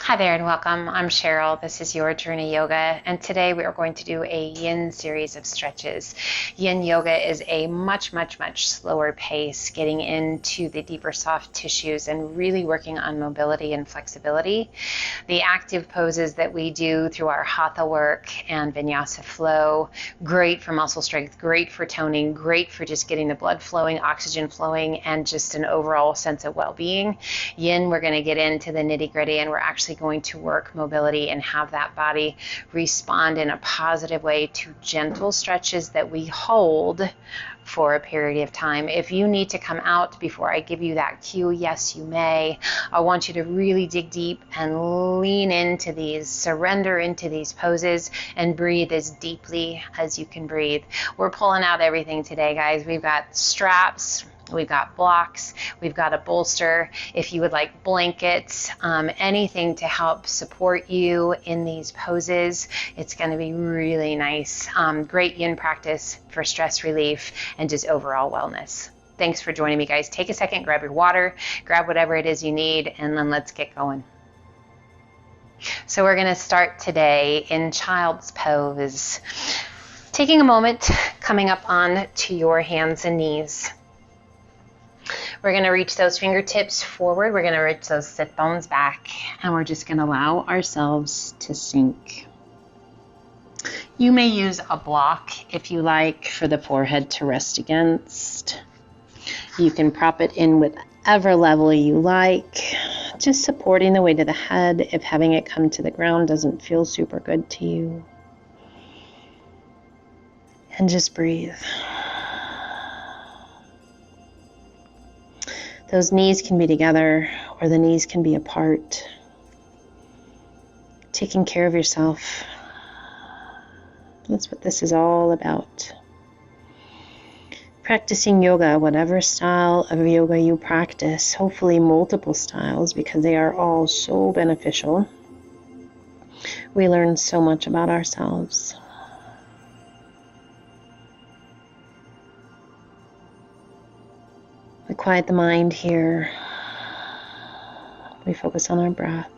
Hi there and welcome. I'm Cheryl. This is Your Journey Yoga, and today we are going to do a yin series of stretches. Yin yoga is a much slower pace, getting into the deeper soft tissues and really working on mobility and flexibility. The active poses that we do through our hatha work and vinyasa flow, great for muscle strength, great for toning, great for just getting the blood flowing, oxygen flowing, and just an overall sense of well-being. Yin, we're going to get into the nitty-gritty, and we're actually going to work mobility and have that body respond in a positive way to gentle stretches that we hold for a period of time. If you need to come out before I give you that cue, yes, you may. I want you to really dig deep and lean into these, surrender into these poses, and breathe as deeply as you can breathe. We're pulling out everything today, guys. We've got straps, we've got blocks, we've got a bolster. If you would like blankets, anything to help support you in these poses, it's going to be really nice. Great yin practice for stress relief and just overall wellness. Thanks for joining me, guys. Take a second, grab your water, grab whatever it is you need, and then let's get going. So we're going to start today in child's pose. Taking a moment, coming up on to your hands and knees. We're going to reach those fingertips forward. We're going to reach those sit bones back, and we're just going to allow ourselves to sink. You may use a block if you like for the forehead to rest against. You can prop it in whatever level you like, just supporting the weight of the head if having it come to the ground doesn't feel super good to you. And just breathe. Those knees can be together or the knees can be apart. Taking care of yourself. That's what this is all about. Practicing yoga, whatever style of yoga you practice, hopefully multiple styles because they are all so beneficial. We learn so much about ourselves. We quiet the mind here. We focus on our breath.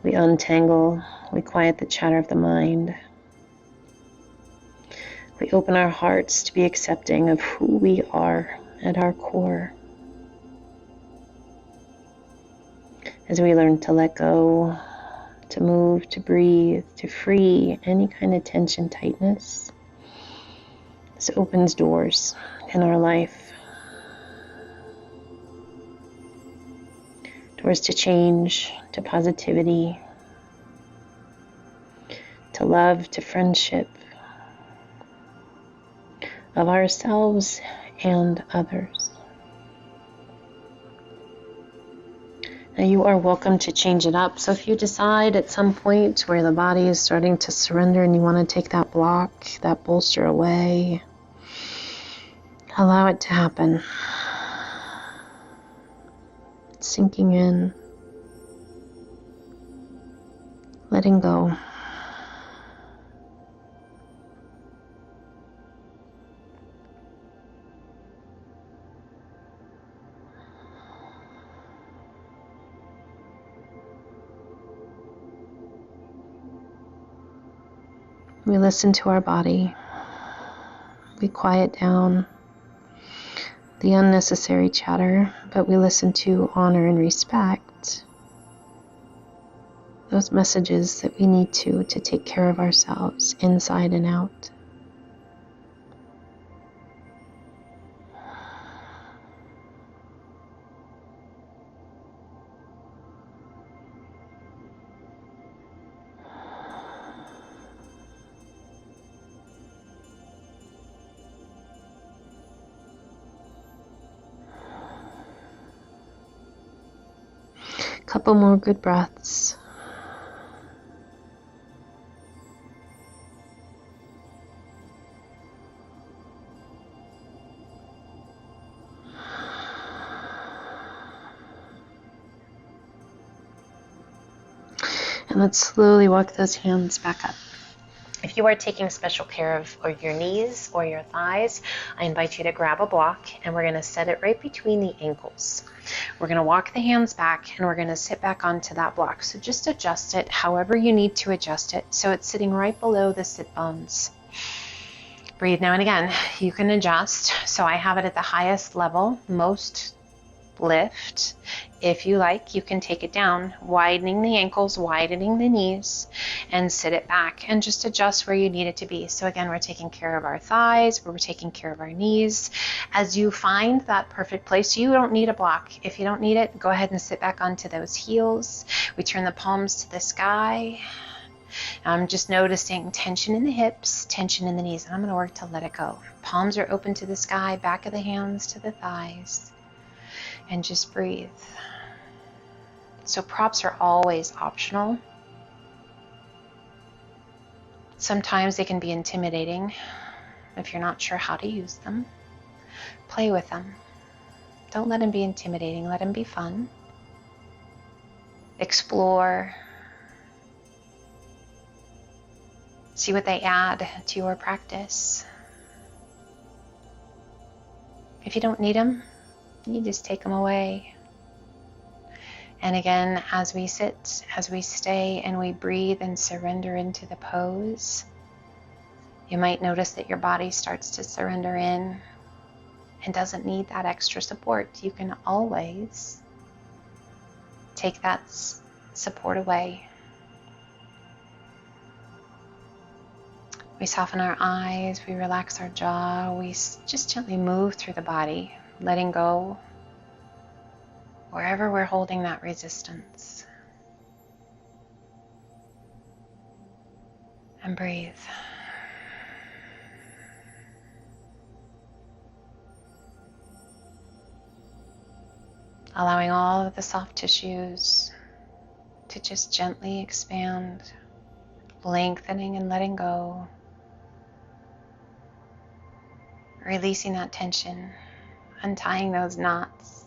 We untangle. We quiet the chatter of the mind. We open our hearts to be accepting of who we are at our core. As we learn to let go, to move, to breathe, to free any kind of tension, tightness. This opens doors in our life. Doors to change, to positivity, to love, to friendship of ourselves and others. Now you are welcome to change it up. So if you decide at some point where the body is starting to surrender and you want to take that block, that bolster away, allow it to happen. Sinking in, letting go. We listen to our body. We quiet down the unnecessary chatter, but we listen to, honor, and respect those messages that we need to take care of ourselves inside and out. Couple more good breaths. And let's slowly walk those hands back up. If you are taking special care of your knees or your thighs, I invite you to grab a block and we're going to set it right between the ankles. We're going to walk the hands back and we're going to sit back onto that block. So just adjust it however you need to adjust it so it's sitting right below the sit bones. Breathe now and again. You can adjust. So I have it at the highest level, most lift. If you like, you can take it down, widening the ankles, widening the knees, and sit it back and just adjust where you need it to be. So again, we're taking care of our thighs, we're taking care of our knees. As you find that perfect place, you don't need a block. If you don't need it, go ahead and sit back onto those heels. We turn the palms to the sky. I'm just noticing tension in the hips, tension in the knees, and I'm going to work to let it go. Palms are open to the sky, back of the hands to the thighs. And just breathe. So props are always optional. Sometimes they can be intimidating if you're not sure how to use them. Play with them. Don't let them be intimidating. Let them be fun. Explore. See what they add to your practice. If you don't need them, you just take them away. And again, as we sit, as we stay, and we breathe and surrender into the pose, you might notice that your body starts to surrender in and doesn't need that extra support. You can always take that support away. We soften our eyes, we relax our jaw, we just gently move through the body, letting go wherever we're holding that resistance. And breathe. Allowing all of the soft tissues to just gently expand, lengthening and letting go, releasing that tension, untying those knots,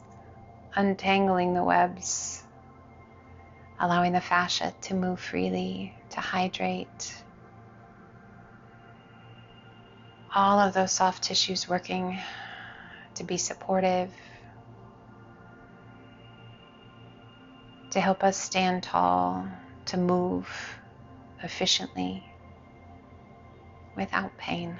untangling the webs, allowing the fascia to move freely, to hydrate. All of those soft tissues working to be supportive, to help us stand tall, to move efficiently without pain.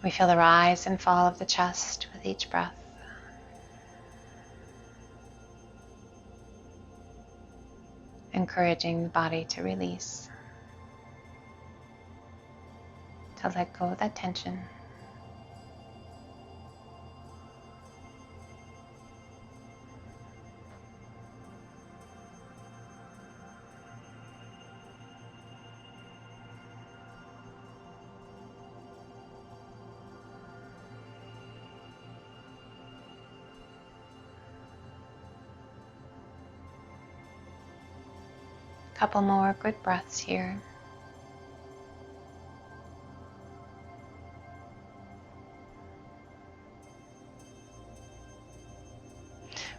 We feel the rise and fall of the chest with each breath. Encouraging the body to release, to let go of that tension. Couple more good breaths here.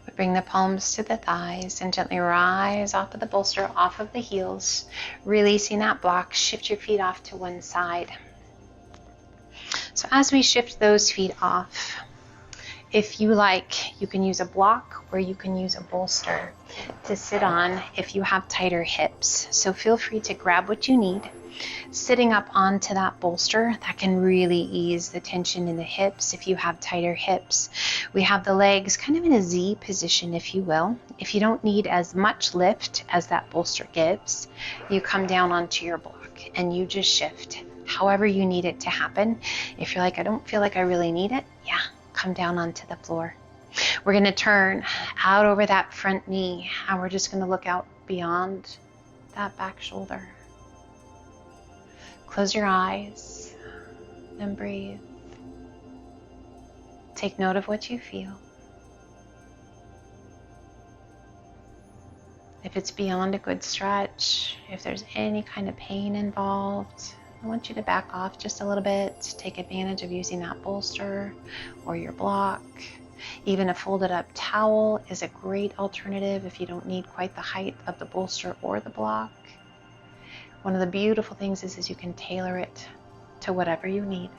We bring the palms to the thighs and gently rise off of the bolster, off of the heels, releasing that block. Shift your feet off to one side. So as we shift those feet off, if you like, you can use a block or you can use a bolster to sit on if you have tighter hips. So feel free to grab what you need. Sitting up onto that bolster, that can really ease the tension in the hips if you have tighter hips. We have the legs kind of in a Z position, if you will. If you don't need as much lift as that bolster gives, you come down onto your block and you just shift however you need it to happen. If you're like, I don't feel like I really need it, yeah, come down onto the floor. We're going to turn out over that front knee and we're just going to look out beyond that back shoulder. Close your eyes and breathe. Take note of what you feel. If it's beyond a good stretch, if there's any kind of pain involved, I want you to back off just a little bit, take advantage of using that bolster or your block. Even a folded up towel is a great alternative if you don't need quite the height of the bolster or the block. One of the beautiful things is you can tailor it to whatever you need.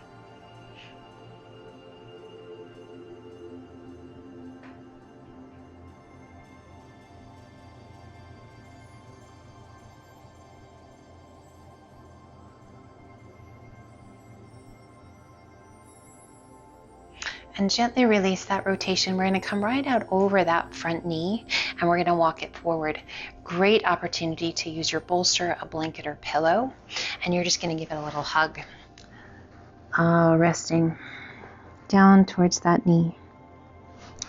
And gently release that rotation. We're going to come right out over that front knee and we're going to walk it forward. Great opportunity to use your bolster, a blanket, or pillow. And you're just going to give it a little hug. Resting down towards that knee.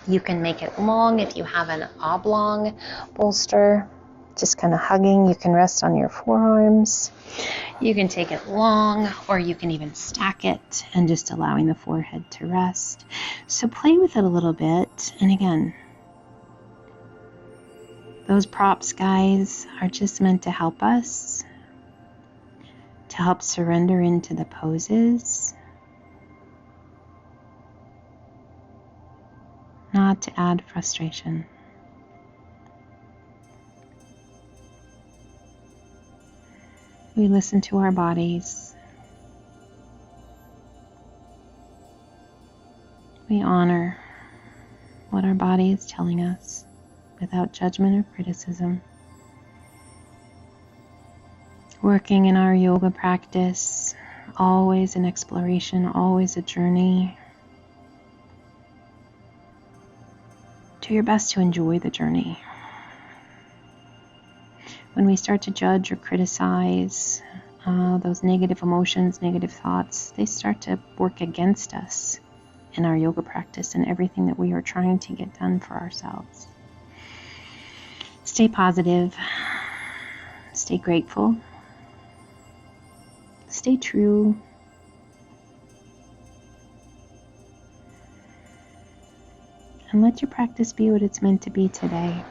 You can make it long if you have an oblong bolster. Just kind of hugging. You can rest on your forearms. You can take it long, or you can even stack it and just allowing the forehead to rest. So play with it a little bit. And again, those props, guys, are just meant to help us, to help surrender into the poses, not to add frustration. We listen to our bodies. We honor what our body is telling us without judgment or criticism. Working in our yoga practice, always an exploration, always a journey. Do your best to enjoy the journey. When we start to judge or criticize, those negative emotions, negative thoughts, they start to work against us in our yoga practice and everything that we are trying to get done for ourselves. Stay positive, stay grateful, stay true. And let your practice be what it's meant to be today.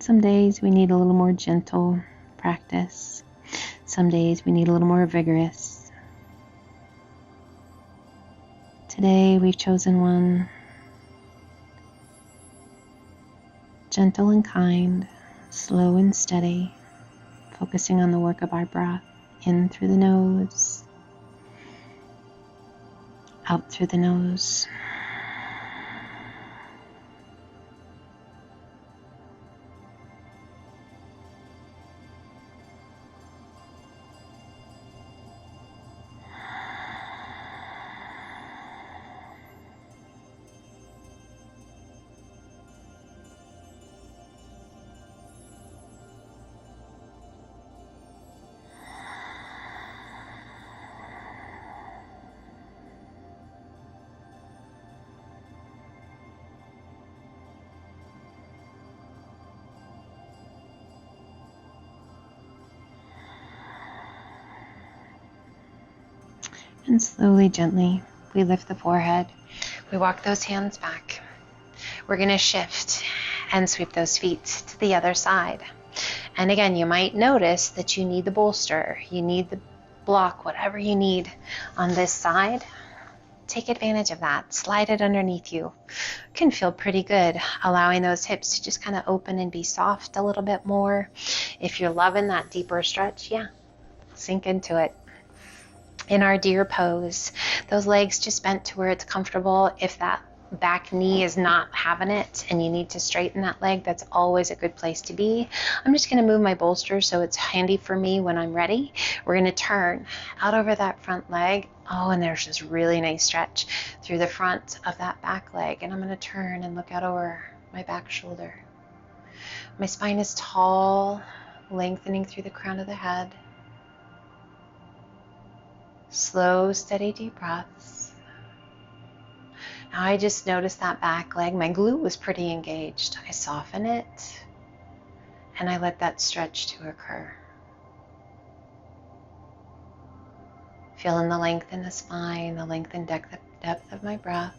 Some days we need a little more gentle practice. Some days we need a little more vigorous. Today we've chosen one gentle and kind, slow and steady, focusing on the work of our breath, in through the nose, out through the nose. And slowly, gently, we lift the forehead. We walk those hands back. We're going to shift and sweep those feet to the other side. And again, you might notice that you need the bolster, you need the block, whatever you need on this side. Take advantage of that. Slide it underneath you. It can feel pretty good, allowing those hips to just kind of open and be soft a little bit more. If you're loving that deeper stretch, sink into it. In our deer pose, those legs just bent to where it's comfortable. If that back knee is not having it and you need to straighten that leg, that's always a good place to be. I'm just going to move my bolster so it's handy for me when I'm ready. We're going to turn out over that front leg. Oh, and there's this really nice stretch through the front of that back leg. And I'm going to turn and look out over my back shoulder. My spine is tall, lengthening through the crown of the head. Slow, steady, deep breaths. Now I just noticed that back leg. My glute was pretty engaged. I soften it and I let that stretch to occur. Feeling the length in the spine, the length and depth of my breath.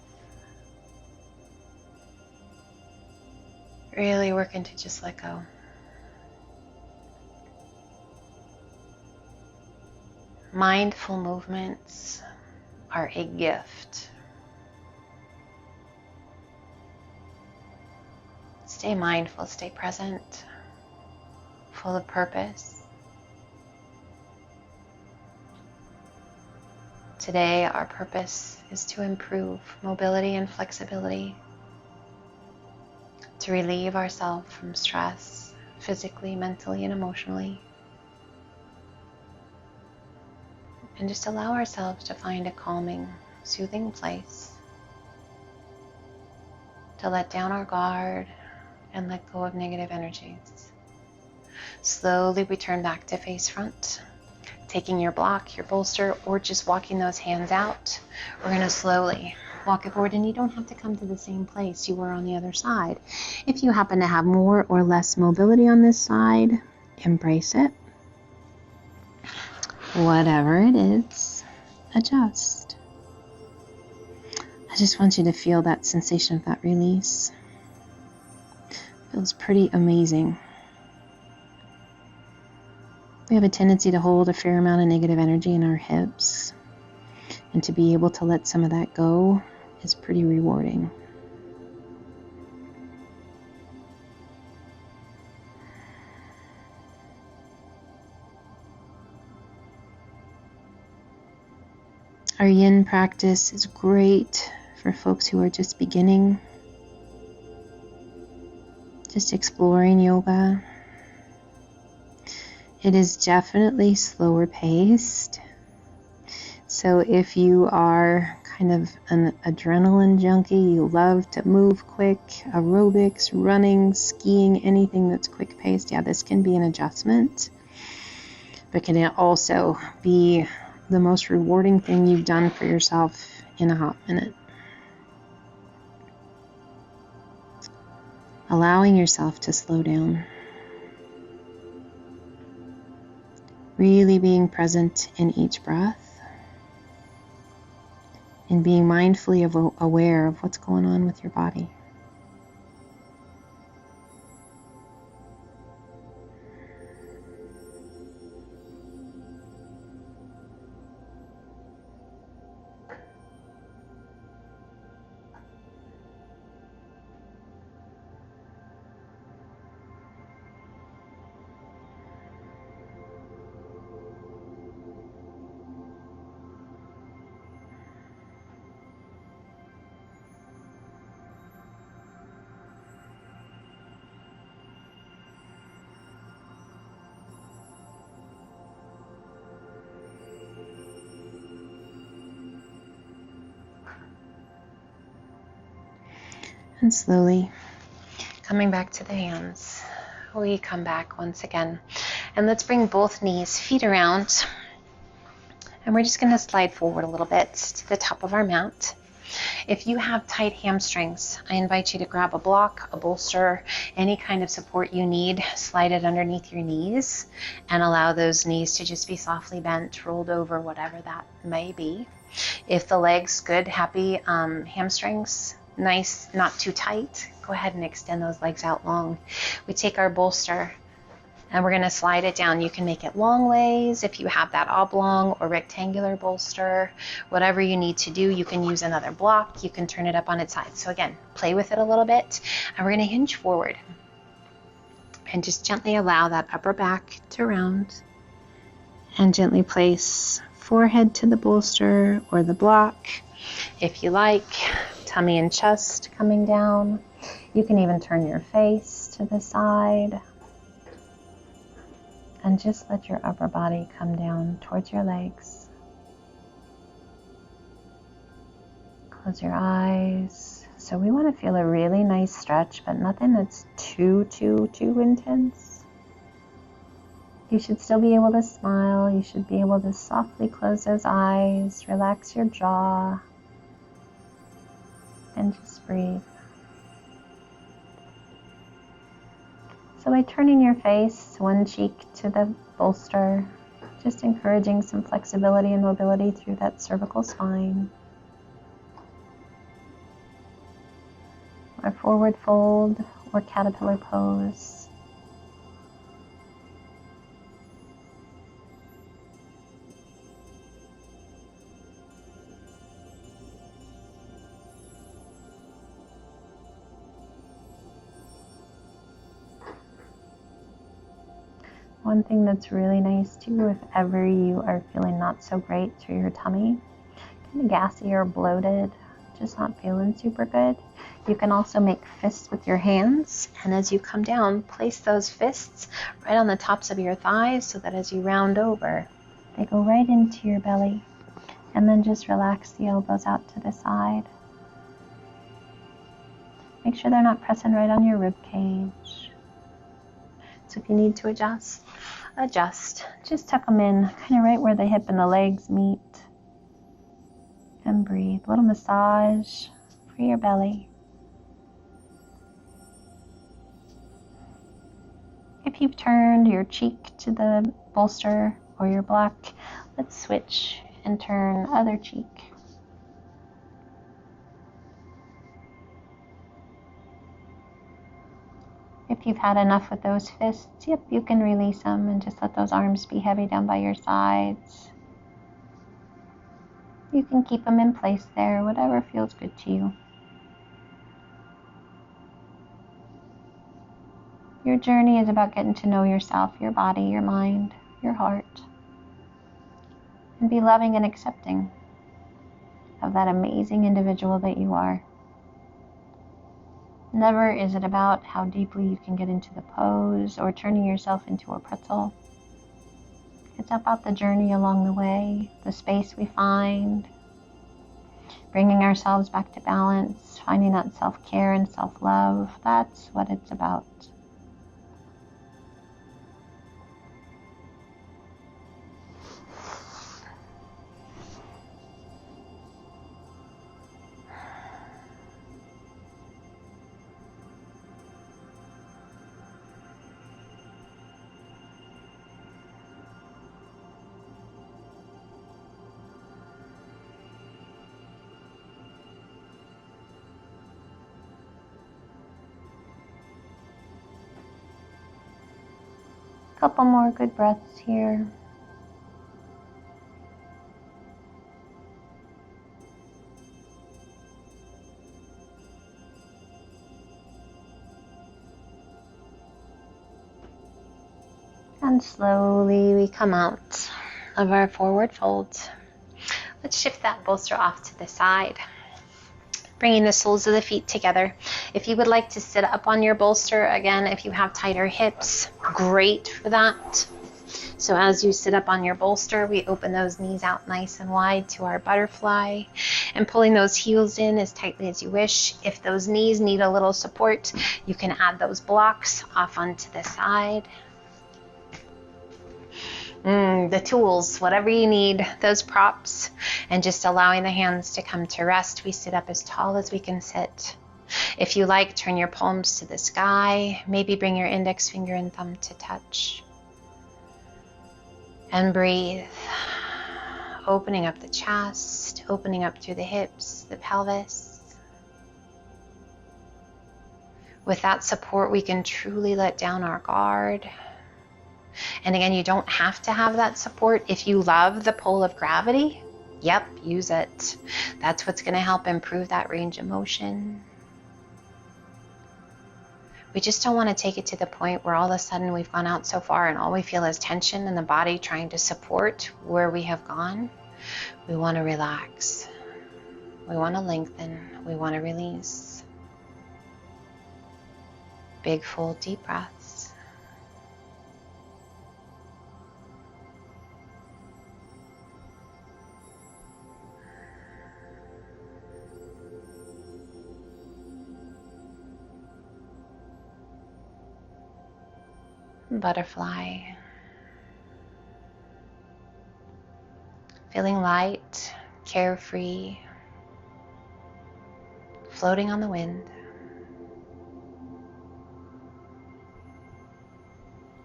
Really working to just let go. Mindful movements are a gift. Stay mindful, stay present, full of purpose. Today, our purpose is to improve mobility and flexibility, to relieve ourselves from stress, physically, mentally, and emotionally, and just allow ourselves to find a calming, soothing place, to let down our guard and let go of negative energies. Slowly return back to face front, taking your block, your bolster, or just walking those hands out. We're going to slowly walk it forward, and you don't have to come to the same place you were on the other side. If you happen to have more or less mobility on this side, embrace it. Whatever it is, adjust. I just want you to feel that sensation of that release. Feels pretty amazing. We have a tendency to hold a fair amount of negative energy in our hips, and to be able to let some of that go is pretty rewarding. Our yin practice is great for folks who are just beginning, just exploring yoga. It is definitely slower paced. So if you are kind of an adrenaline junkie, you love to move quick, aerobics, running, skiing, anything that's quick paced, yeah, this can be an adjustment. But can it also be the most rewarding thing you've done for yourself in a hot minute? Allowing yourself to slow down. Really being present in each breath. And being mindfully aware of what's going on with your body. And slowly coming back to the hands, we come back once again. And let's bring both knees, feet around. And we're just going to slide forward a little bit to the top of our mat. If you have tight hamstrings, I invite you to grab a block, a bolster, any kind of support you need, slide it underneath your knees, and allow those knees to just be softly bent, rolled over, whatever that may be. If the legs, good, happy hamstrings, nice, not too tight, go ahead and extend those legs out long. We take our bolster and we're going to slide it down. You can make it long ways if you have that oblong or rectangular bolster. Whatever you need to do, you can use another block. You can turn it up on its side. So again, play with it a little bit. And we're going to hinge forward. And just gently allow that upper back to round. And gently place forehead to the bolster or the block. If you like, tummy and chest coming down. You can even turn your face to the side. And just let your upper body come down towards your legs. Close your eyes. So we want to feel a really nice stretch, but nothing that's too intense. You should still be able to smile. You should be able to softly close those eyes, relax your jaw, and just breathe. So by turning your face one cheek to the bolster, just encouraging some flexibility and mobility through that cervical spine. Or forward fold or caterpillar pose. One thing that's really nice too, if ever you are feeling not so great through your tummy, kind of gassy or bloated, just not feeling super good, you can also make fists with your hands, and as you come down, place those fists right on the tops of your thighs so that as you round over, they go right into your belly. And then just relax the elbows out to the side. Make sure they're not pressing right on your rib cage. So if you need to adjust. Just tuck them in, kind of right where the hip and the legs meet. And breathe. A little massage for your belly. If you've turned your cheek to the bolster or your block, let's switch and turn other cheek. If you've had enough with those fists, yep, you can release them and just let those arms be heavy down by your sides. You can keep them in place there, whatever feels good to you. Your journey is about getting to know yourself, your body, your mind, your heart, and be loving and accepting of that amazing individual that you are. Never is it about how deeply you can get into the pose or turning yourself into a pretzel. It's about the journey along the way, the space we find, bringing ourselves back to balance, finding that self-care and self-love. That's what it's about. Couple more good breaths here. And slowly we come out of our forward fold. Let's shift that bolster off to the side, bringing the soles of the feet together. If you would like to sit up on your bolster, again, if you have tighter hips, great for that. So as you sit up on your bolster, we open those knees out nice and wide to our butterfly and pulling those heels in as tightly as you wish. If those knees need a little support, you can add those blocks off onto the side. The tools, whatever you need, those props, and just allowing the hands to come to rest. We sit up as tall as we can sit. If you like, turn your palms to the sky. Maybe bring your index finger and thumb to touch. And breathe. Opening up the chest, opening up through the hips, the pelvis. With that support, we can truly let down our guard. And again, you don't have to have that support. If you love the pull of gravity, yep, use it. That's what's going to help improve that range of motion. We just don't want to take it to the point where all of a sudden we've gone out so far and all we feel is tension in the body trying to support where we have gone. We want to relax. We want to lengthen. We want to release. Big, full, deep breaths. Butterfly. Feeling light, carefree, floating on the wind.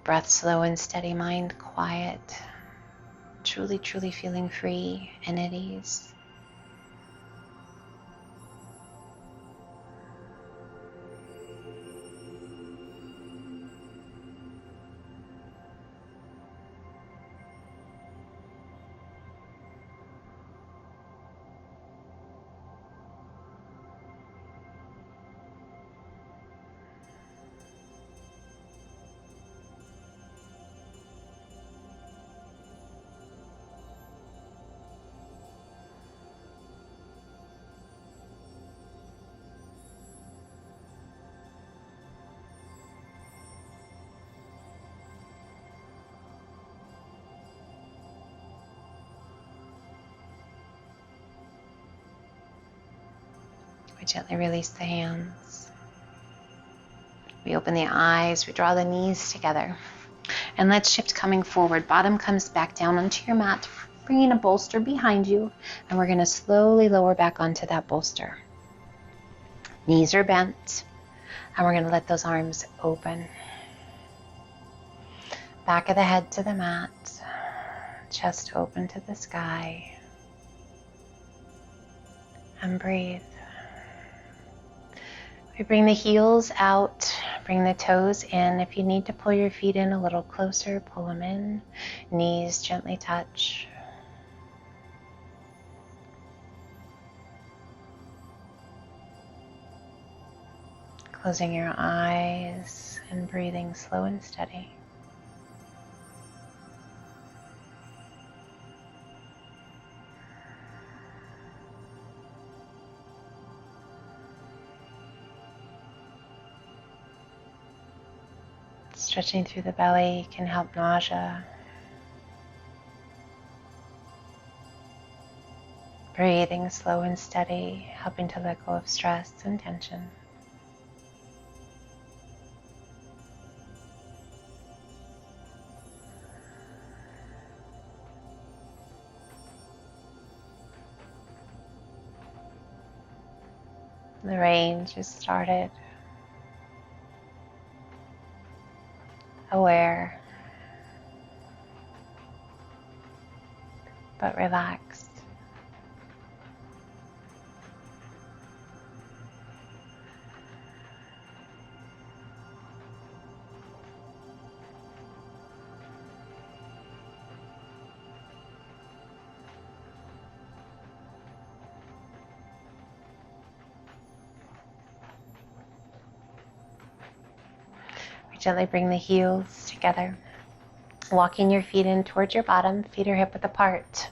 Breath slow and steady, mind quiet. Truly, truly feeling free and at ease. We gently release the hands. We open the eyes, we draw the knees together. And let's shift coming forward. Bottom comes back down onto your mat, bringing a bolster behind you. And we're going to slowly lower back onto that bolster. Knees are bent. And we're going to let those arms open. Back of the head to the mat. Chest open to the sky. And breathe. We bring the heels out, bring the toes in. If you need to pull your feet in a little closer, pull them in. Knees gently touch. Closing your eyes and breathing slow and steady. Stretching through the belly can help nausea. Breathing slow and steady, helping to let go of stress and tension. The rain just started. Aware, but relaxed. Gently bring the heels together, walking your feet in towards your bottom, feet are hip width apart.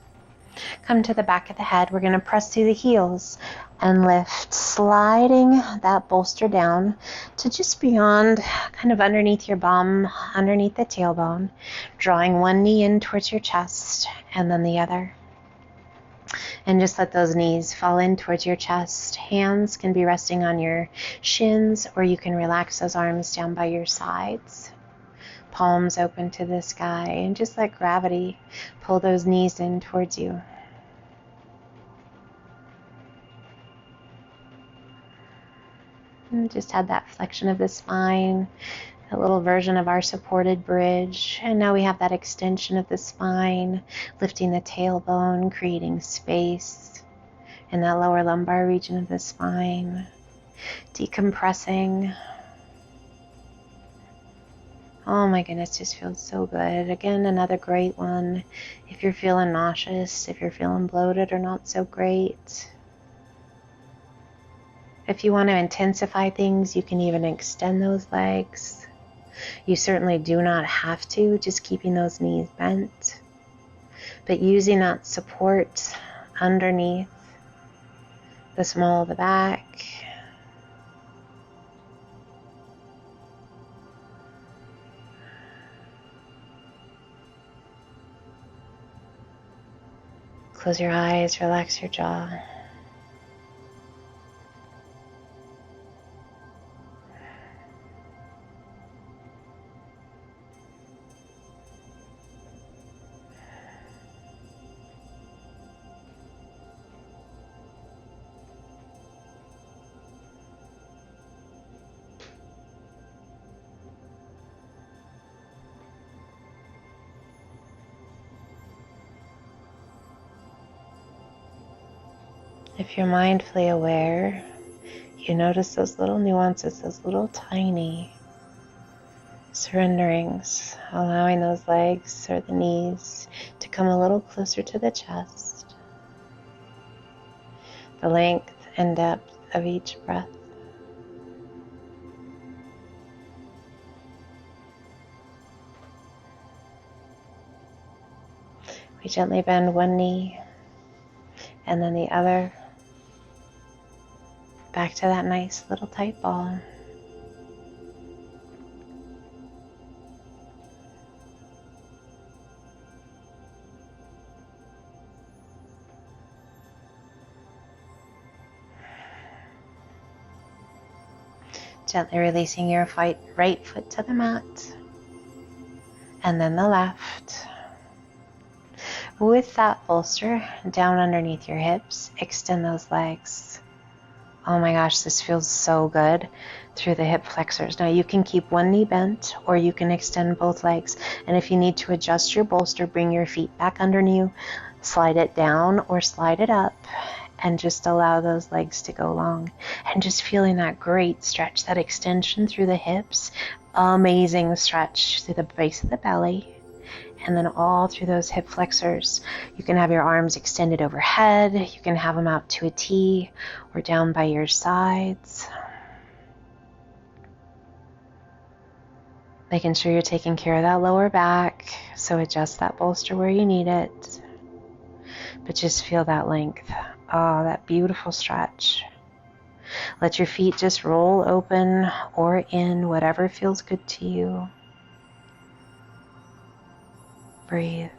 Come to the back of the head. We're going to press through the heels and lift, sliding that bolster down to just beyond, kind of underneath your bum, underneath the tailbone, drawing one knee in towards your chest and then the other. And just let those knees fall in towards your chest. Hands can be resting on your shins, or you can relax those arms down by your sides. Palms open to the sky, and just let gravity pull those knees in towards you. And just had that flexion of the spine, a little version of our supported bridge. And now we have that extension of the spine, lifting the tailbone, creating space in that lower lumbar region of the spine, decompressing. Oh my goodness, just feels so good. Again, another great one. If you're feeling nauseous, if you're feeling bloated or not so great. If you want to intensify things, you can even extend those legs. You certainly do not have to, just keeping those knees bent. But using that support underneath the small of the back. Close your eyes, relax your jaw. If you're mindfully aware, you notice those little nuances, those little tiny surrenderings, allowing those legs or the knees to come a little closer to the chest. The length and depth of each breath. We gently bend one knee and then the other. Back to that nice little tight ball. Gently releasing your right foot to the mat, and then the left. With that bolster down underneath your hips, extend those legs. Oh my gosh, this feels so good through the hip flexors. Now you can keep one knee bent or you can extend both legs. And if you need to adjust your bolster, bring your feet back underneath you, slide it down or slide it up, and just allow those legs to go long. And just feeling that great stretch, that extension through the hips, amazing stretch through the base of the belly. And then all through those hip flexors. You can have your arms extended overhead. You can have them out to a T or down by your sides. Making sure you're taking care of that lower back. So adjust that bolster where you need it. But just feel that length. Oh, that beautiful stretch. Let your feet just roll open or in, whatever feels good to you. Breathe.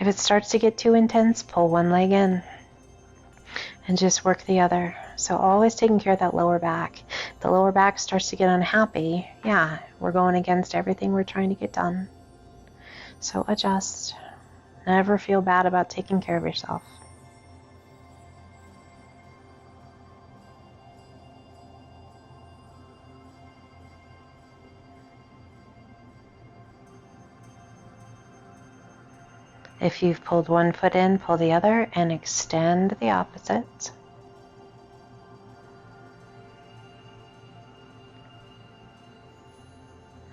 If it starts to get too intense, pull one leg in and just work the other. So always taking care of that lower back. If the lower back starts to get unhappy, yeah, we're going against everything we're trying to get done. So adjust. Never feel bad about taking care of yourself. If you've pulled one foot in, pull the other and extend the opposite.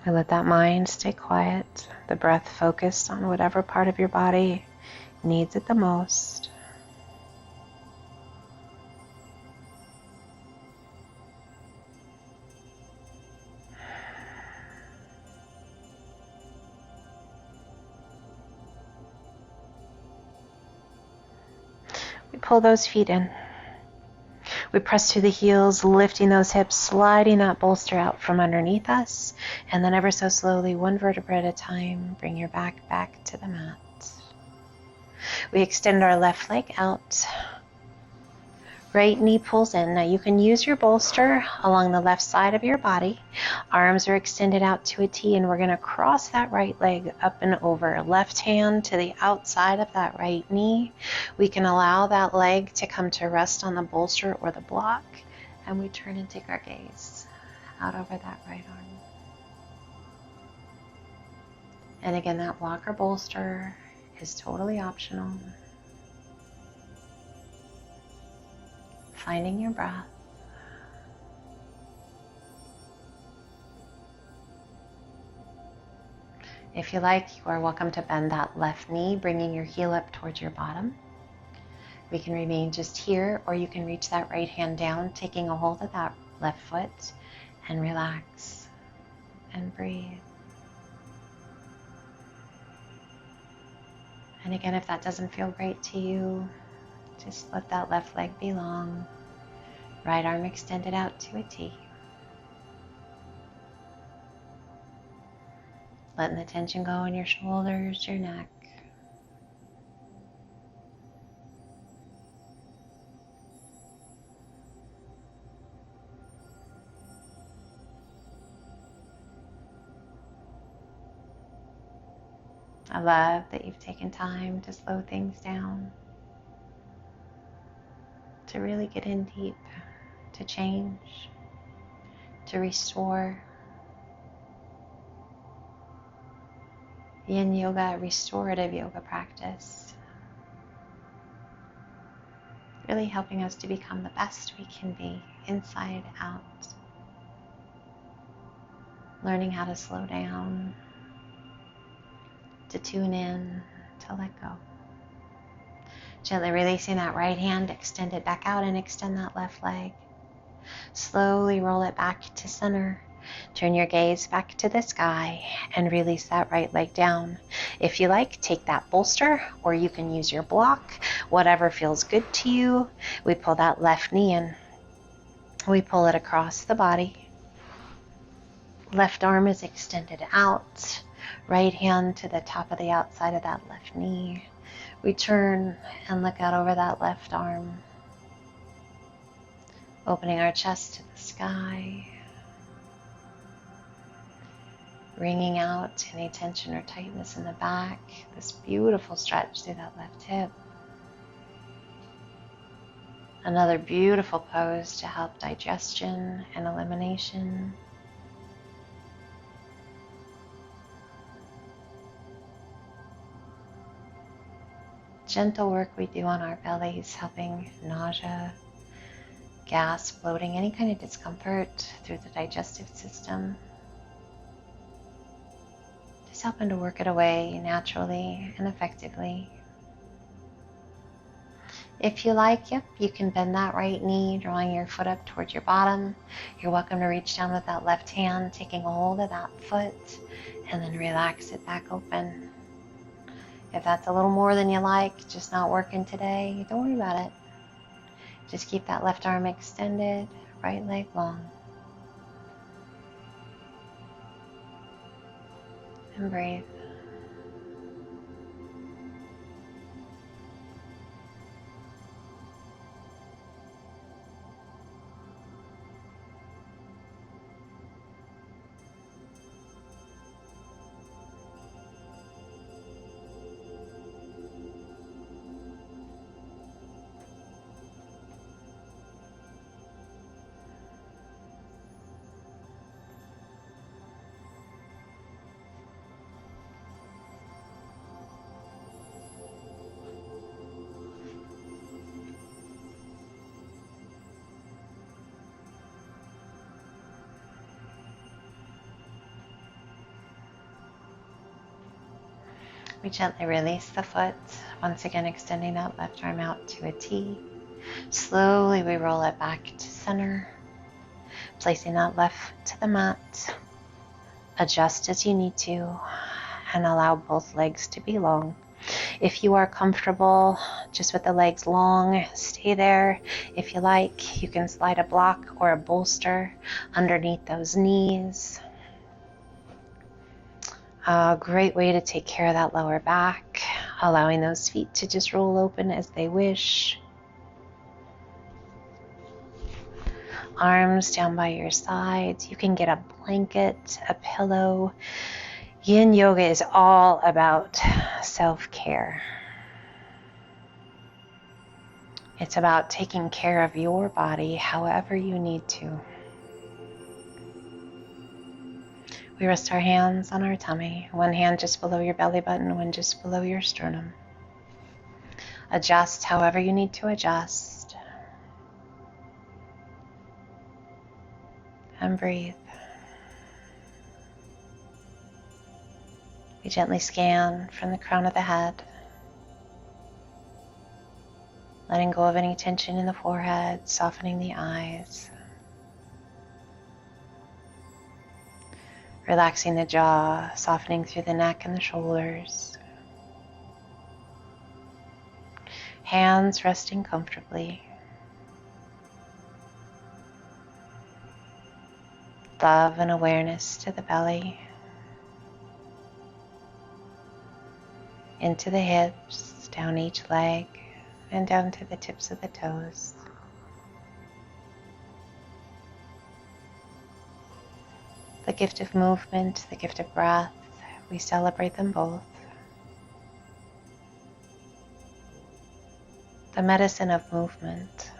And let that mind stay quiet, the breath focused on whatever part of your body needs it the most. We pull those feet in. We press through the heels, lifting those hips, sliding that bolster out from underneath us, and then ever so slowly, one vertebra at a time, bring your back to the mat. We extend our left leg out. Right knee pulls in. Now you can use your bolster along the left side of your body. Arms are extended out to a T, and we're going to cross that right leg up and over. Left hand to the outside of that right knee. We can allow that leg to come to rest on the bolster or the block, and we turn and take our gaze out over that right arm. And again, that block or bolster is totally optional. Finding your breath. If you like, you are welcome to bend that left knee, bringing your heel up towards your bottom. We can remain just here, or you can reach that right hand down, taking a hold of that left foot, and relax and breathe. And again, if that doesn't feel great to you, just let that left leg be long. Right arm extended out to a T. Letting the tension go in your shoulders, your neck. I love that you've taken time to slow things down, to really get in deep, to change, to restore. Yin yoga, restorative yoga practice, really helping us to become the best we can be, inside out. Learning how to slow down, to tune in, to let go. Gently releasing that right hand, extend it back out and extend that left leg. Slowly roll it back to center. Turn your gaze back to the sky and release that right leg down. If you like, take that bolster, or you can use your block, whatever feels good to you. We pull that left knee in. We pull it across the body. Left arm is extended out. Right hand to the top of the outside of that left knee. We turn and look out over that left arm, opening our chest to the sky, wringing out any tension or tightness in the back. This beautiful stretch through that left hip. Another beautiful pose to help digestion and elimination. Gentle work we do on our bellies, helping nausea, gas, bloating, any kind of discomfort through the digestive system. Just helping to work it away naturally and effectively. If you like, you can bend that right knee, drawing your foot up towards your bottom. You're welcome to reach down with that left hand, taking a hold of that foot, and then relax it back open. If that's a little more than you like, just not working today, don't worry about it. Just keep that left arm extended, right leg long. And breathe. We gently release the foot, once again extending that left arm out to a T. Slowly we roll it back to center, placing that left foot to the mat. Adjust as you need to and allow both legs to be long. If you are comfortable just with the legs long, stay there. If you like, you can slide a block or a bolster underneath those knees. A great way to take care of that lower back, allowing those feet to just roll open as they wish. Arms down by your sides. You can get a blanket, a pillow. Yin yoga is all about self-care. It's about taking care of your body however you need to. We rest our hands on our tummy, one hand just below your belly button, one just below your sternum. Adjust however you need to adjust. And breathe. We gently scan from the crown of the head, letting go of any tension in the forehead, softening the eyes. Relaxing the jaw, softening through the neck and the shoulders. Hands resting comfortably. Love and awareness to the belly. Into the hips, down each leg, and down to the tips of the toes. The gift of movement, the gift of breath, we celebrate them both. The medicine of movement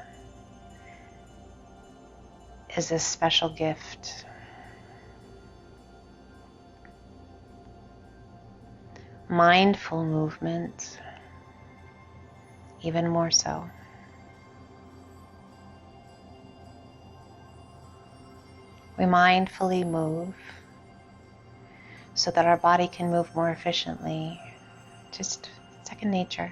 is a special gift. Mindful movement, even more so. We mindfully move so that our body can move more efficiently, just second nature.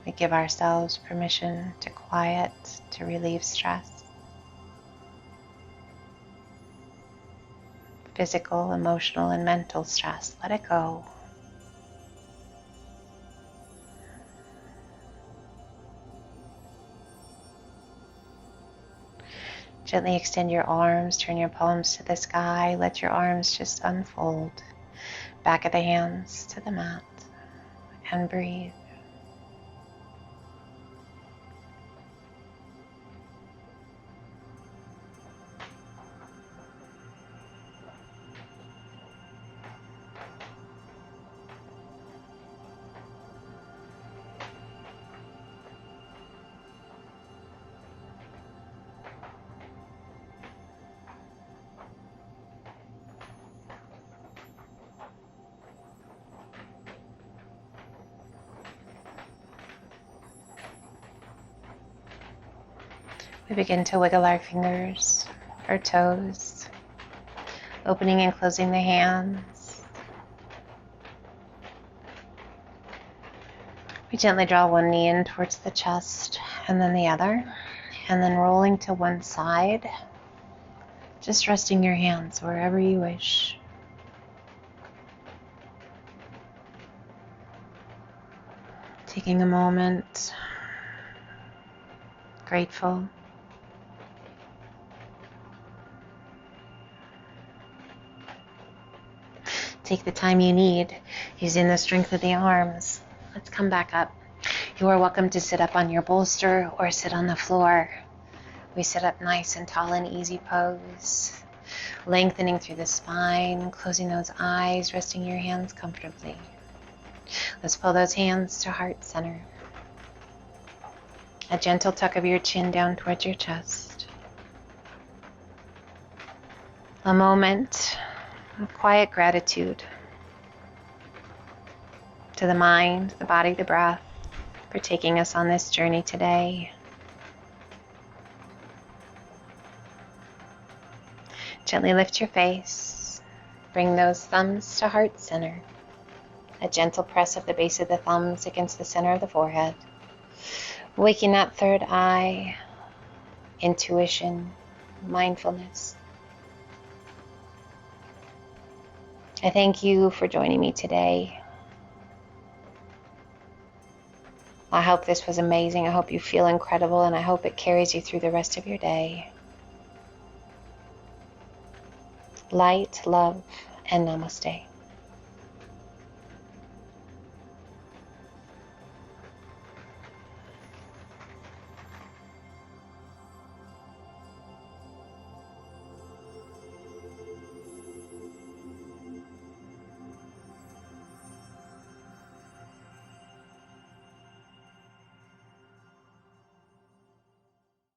We give ourselves permission to quiet, to relieve stress. physical, emotional, and mental stress. Let it go. Gently extend your arms, turn your palms to the sky. Let your arms just unfold. Back of the hands to the mat. And breathe. We begin to wiggle our fingers, our toes, opening and closing the hands. We gently draw one knee in towards the chest and then the other, and then rolling to one side, just resting your hands wherever you wish. Taking a moment, grateful. Take the time you need, using the strength of the arms. Let's come back up. You are welcome to sit up on your bolster or sit on the floor. We sit up nice and tall and easy pose, lengthening through the spine, closing those eyes, resting your hands comfortably. Let's pull those hands to heart center. A gentle tuck of your chin down towards your chest. A moment of quiet gratitude to the mind, the body, the breath for taking us on this journey today. Gently lift your face. Bring those thumbs to heart center. A gentle press of the base of the thumbs against the center of the forehead. Waking that third eye, intuition, mindfulness. I thank you for joining me today. I hope this was amazing. I hope you feel incredible, and I hope it carries you through the rest of your day. Light, love, and namaste.